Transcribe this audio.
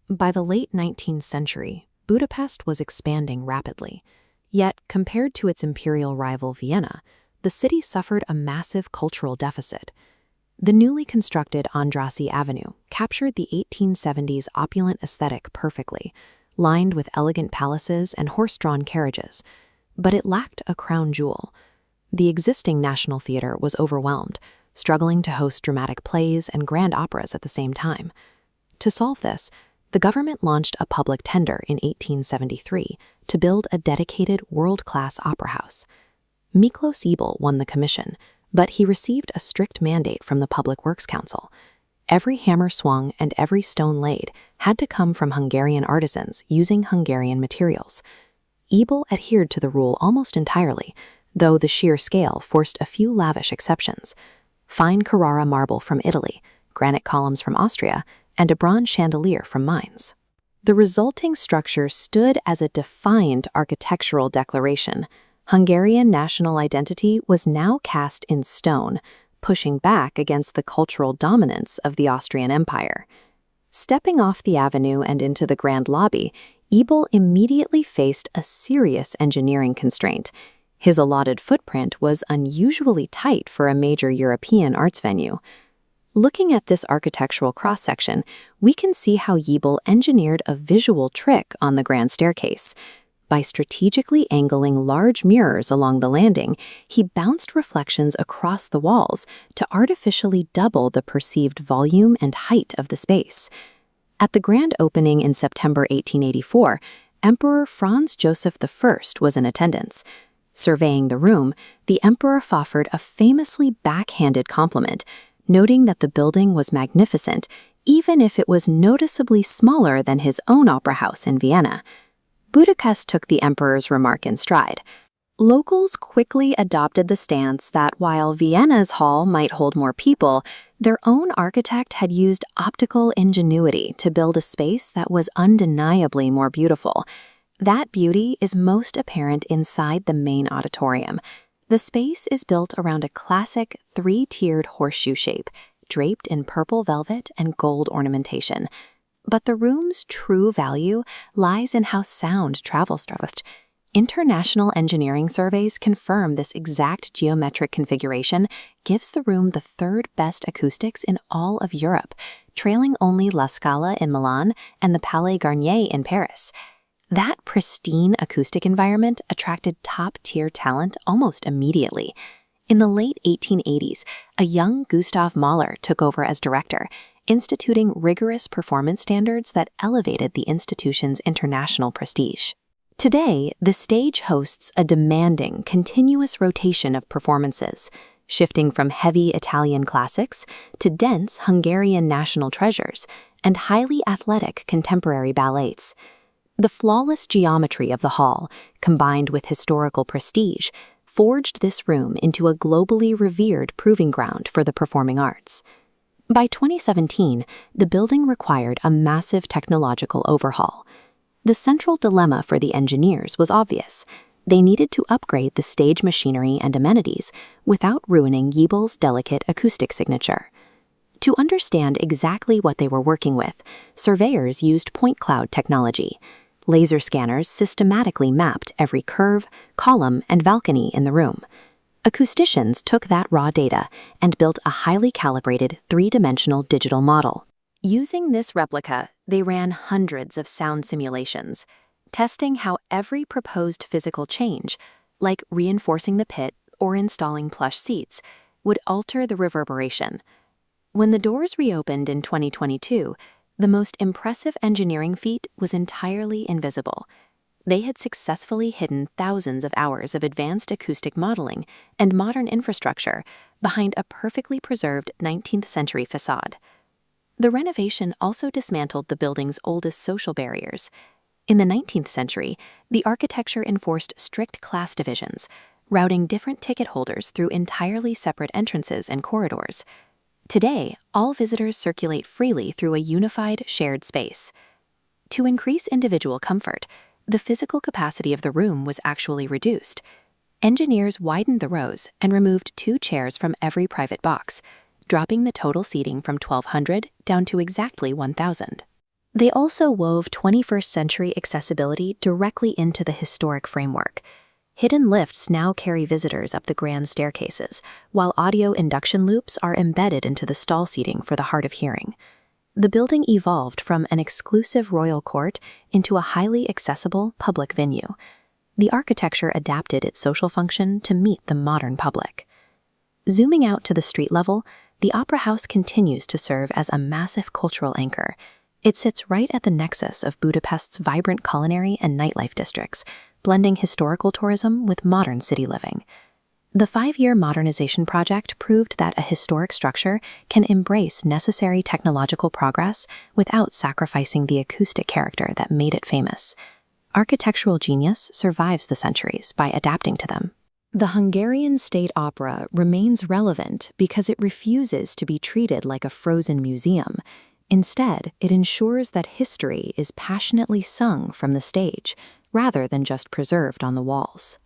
By the late 19th century, Budapest was expanding rapidly. Yet, compared to its imperial rival Vienna, the city suffered a massive cultural deficit. The newly constructed Andrassy Avenue captured the 1870s opulent aesthetic perfectly, lined with elegant palaces and horse-drawn carriages. But it lacked a crown jewel. The existing National Theatre was overwhelmed, struggling to host dramatic plays and grand operas at the same time. To solve this, the government launched a public tender in 1873 to build a dedicated world-class opera house. Miklos Ebel won the commission, but he received a strict mandate from the Public Works Council. Every hammer swung and every stone laid had to come from Hungarian artisans using Hungarian materials. Ebel adhered to the rule almost entirely, though the sheer scale forced a few lavish exceptions. Fine Carrara marble from Italy, granite columns from Austria, and a bronze chandelier from Mainz. The resulting structure stood as a defiant architectural declaration. Hungarian national identity was now cast in stone, pushing back against the cultural dominance of the Austrian Empire. Stepping off the avenue and into the grand lobby, Ebel immediately faced a serious engineering constraint. His allotted footprint was unusually tight for a major European arts venue. Looking at this architectural cross-section, we can see how Ebel engineered a visual trick on the grand staircase. By strategically angling large mirrors along the landing, he bounced reflections across the walls to artificially double the perceived volume and height of the space. At the grand opening in September 1884, Emperor Franz Joseph I was in attendance. Surveying the room, the emperor offered a famously backhanded compliment, noting that the building was magnificent, even if it was noticeably smaller than his own opera house in Vienna. Budapest took the emperor's remark in stride. Locals quickly adopted the stance that while Vienna's hall might hold more people, their own architect had used optical ingenuity to build a space that was undeniably more beautiful. That beauty is most apparent inside the main auditorium. The space is built around a classic three-tiered horseshoe shape, draped in purple velvet and gold ornamentation. But the room's true value lies in how sound travels through it. International engineering surveys confirm this exact geometric configuration gives the room the third best acoustics in all of Europe, trailing only La Scala in Milan and the Palais Garnier in Paris. That pristine acoustic environment attracted top-tier talent almost immediately. In the late 1880s, a young Gustav Mahler took over as director, instituting rigorous performance standards that elevated the institution's international prestige. Today, the stage hosts a demanding, continuous rotation of performances, shifting from heavy Italian classics to dense Hungarian national treasures and highly athletic contemporary ballets. The flawless geometry of the hall, combined with historical prestige, forged this room into a globally revered proving ground for the performing arts. By 2017, the building required a massive technological overhaul. The central dilemma for the engineers was obvious. They needed to upgrade the stage machinery and amenities without ruining Ebel's delicate acoustic signature. To understand exactly what they were working with, surveyors used point cloud technology. Laser scanners systematically mapped every curve, column, and balcony in the room. Acousticians took that raw data and built a highly calibrated three-dimensional digital model. Using this replica, they ran hundreds of sound simulations, testing how every proposed physical change, like reinforcing the pit or installing plush seats, would alter the reverberation. When the doors reopened in 2022, the most impressive engineering feat was entirely invisible. They had successfully hidden thousands of hours of advanced acoustic modeling and modern infrastructure behind a perfectly preserved 19th century facade. The renovation also dismantled the building's oldest social barriers. In the 19th century, the architecture enforced strict class divisions, routing different ticket holders through entirely separate entrances and corridors. Today, all visitors circulate freely through a unified, shared space. To increase individual comfort, the physical capacity of the room was actually reduced. Engineers widened the rows and removed 2 chairs from every private box, dropping the total seating from 1,200 down to exactly 1,000. They also wove 21st century accessibility directly into the historic framework. Hidden lifts now carry visitors up the grand staircases, while audio induction loops are embedded into the stall seating for the hard of hearing. The building evolved from an exclusive royal court into a highly accessible public venue. The architecture adapted its social function to meet the modern public. Zooming out to the street level, the Opera House continues to serve as a massive cultural anchor. It sits right at the nexus of Budapest's vibrant culinary and nightlife districts, blending historical tourism with modern city living. The 5-year modernization project proved that a historic structure can embrace necessary technological progress without sacrificing the acoustic character that made it famous. Architectural genius survives the centuries by adapting to them. The Hungarian State Opera remains relevant because it refuses to be treated like a frozen museum. Instead, it ensures that history is passionately sung from the stage, rather than just preserved on the walls.